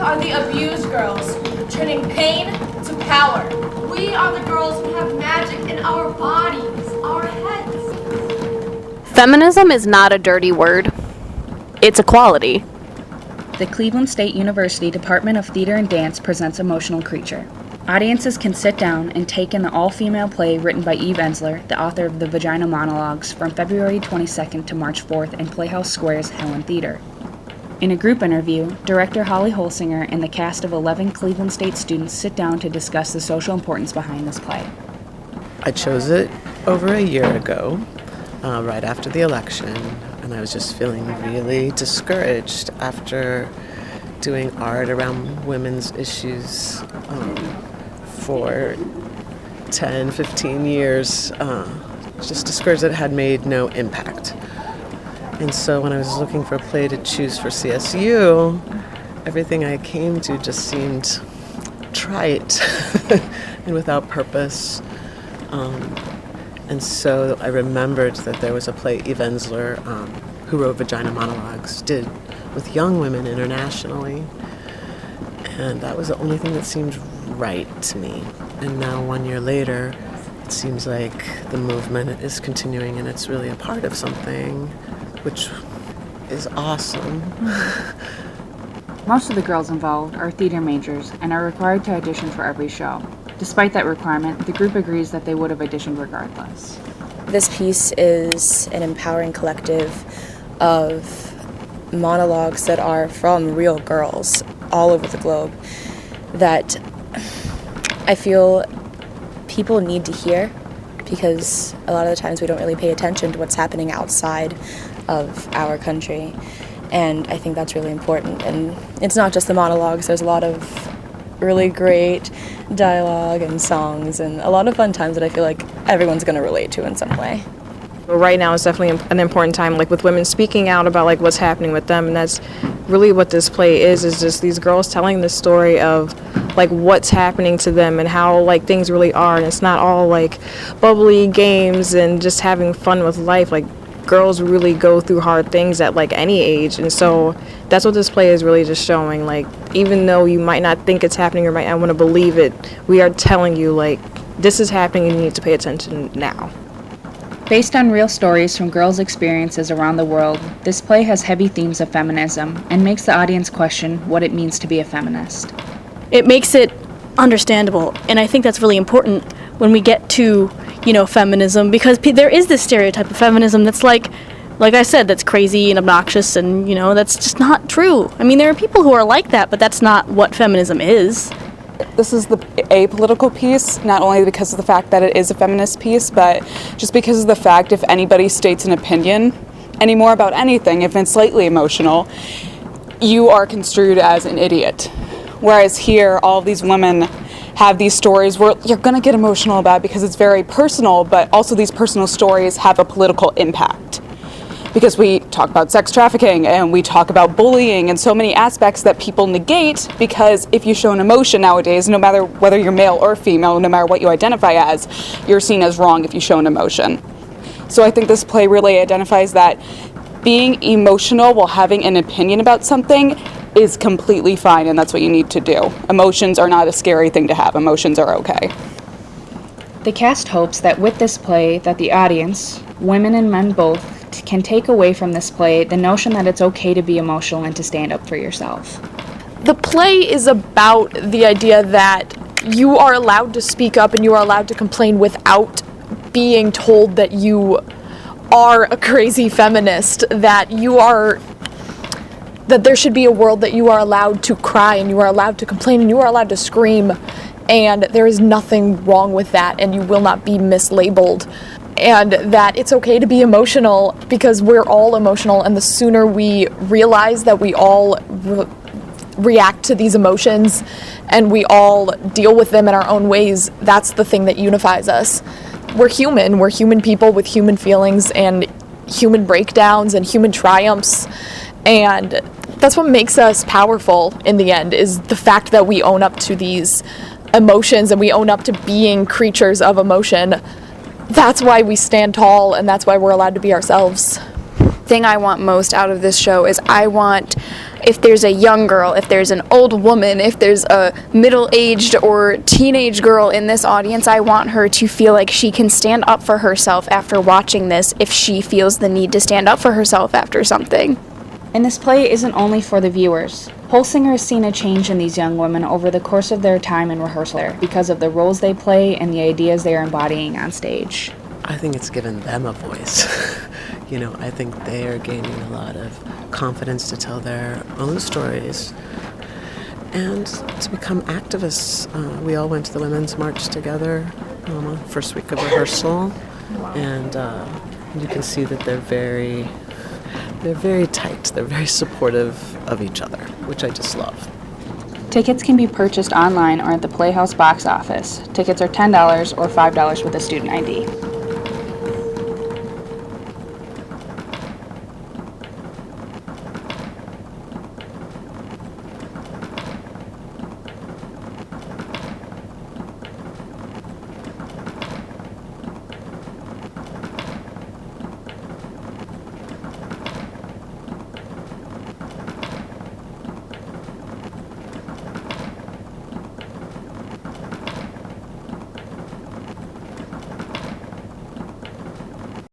are the abused girls, turning pain to power. We are the girls who have magic in our bodies, our heads. Feminism is not a dirty word. It's a quality. The Cleveland State University Department of Theater and Dance presents Emotional Creature. Audiences can sit down and take in the all-female play written by Eve Ensler, the author of the Vagina Monologues, from February 22nd to March 4th in Playhouse Square's Helen Theater. In a group interview, director Holly Holsinger and the cast of 11 Cleveland State students sit down to discuss the social importance behind this play. I chose it over a year ago, right after the election, and I was just feeling really discouraged after doing art around women's issues for 10, 15 years, just discouraged that it had made no impact. And so when I was looking for a play to choose for CSU, everything I came to just seemed trite and without purpose. And so I remembered that there was a play Eve Ensler, who wrote Vagina Monologues, did with young women internationally. And that was the only thing that seemed right to me. And now 1 year later, it seems like the movement is continuing and it's really a part of something, which is awesome. Most of the girls involved are theater majors and are required to audition for every show. Despite that requirement, the group agrees that they would have auditioned regardless. This piece is an empowering collective of monologues that are from real girls all over the globe that I feel people need to hear, because a lot of the times we don't really pay attention to what's happening outside of our country, and I think that's really important. And it's not just the monologues, there's a lot of really great dialogue and songs and a lot of fun times that I feel like everyone's going to relate to in some way. Right now is definitely an important time, like with women speaking out about like what's happening with them, and that's really what this play is just these girls telling the story of like what's happening to them and how like things really are, and it's not all like bubbly games and just having fun with life. Like girls really go through hard things at like any age, and so that's what this play is really just showing. Like even though you might not think it's happening or might not want to believe it, we are telling you like this is happening and you need to pay attention now. Based on real stories from girls' experiences around the world, this play has heavy themes of feminism and makes the audience question what it means to be a feminist. It makes it understandable, and I think that's really important when we get to, feminism, because there is this stereotype of feminism that's like I said, that's crazy and obnoxious, and, that's just not true. I mean, there are people who are like that, but that's not what feminism is. This is a apolitical piece, not only because of the fact that it is a feminist piece, but just because of the fact if anybody states an opinion anymore about anything, if it's slightly emotional, you are construed as an idiot. Whereas here, all of these women have these stories where you're going to get emotional about because it's very personal, but also these personal stories have a political impact. Because we talk about sex trafficking and we talk about bullying and so many aspects that people negate, because if you show an emotion nowadays, no matter whether you're male or female, no matter what you identify as, you're seen as wrong if you show an emotion. So I think this play really identifies that being emotional while having an opinion about something is completely fine, and that's what you need to do. Emotions are not a scary thing to have. Emotions are okay. The cast hopes that with this play that the audience, women and men both, can take away from this play the notion that it's okay to be emotional and to stand up for yourself. The play is about the idea that you are allowed to speak up and you are allowed to complain without being told that you are a crazy feminist, that there should be a world that you are allowed to cry and you are allowed to complain and you are allowed to scream, and there is nothing wrong with that and you will not be mislabeled. And that it's okay to be emotional because we're all emotional, and the sooner we realize that we all react to these emotions and we all deal with them in our own ways, that's the thing that unifies us. We're human people with human feelings and human breakdowns and human triumphs, and that's what makes us powerful in the end, is the fact that we own up to these emotions and we own up to being creatures of emotion. That's why we stand tall, and that's why we're allowed to be ourselves. Thing I want most out of this show is I want if there's a young girl, if there's an old woman, if there's a middle-aged or teenage girl in this audience, I want her to feel like she can stand up for herself after watching this if she feels the need to stand up for herself after something. And this play isn't only for the viewers. Holsinger has seen a change in these young women over the course of their time in rehearsal there because of the roles they play and the ideas they are embodying on stage. I think it's given them a voice. I think they are gaining a lot of confidence to tell their own stories and to become activists. We all went to the Women's March together first week of rehearsal, and you can see that they're very tight. They're very supportive of each other, which I just love. Tickets can be purchased online or at the Playhouse box office. Tickets are $10 or $5 with a student ID.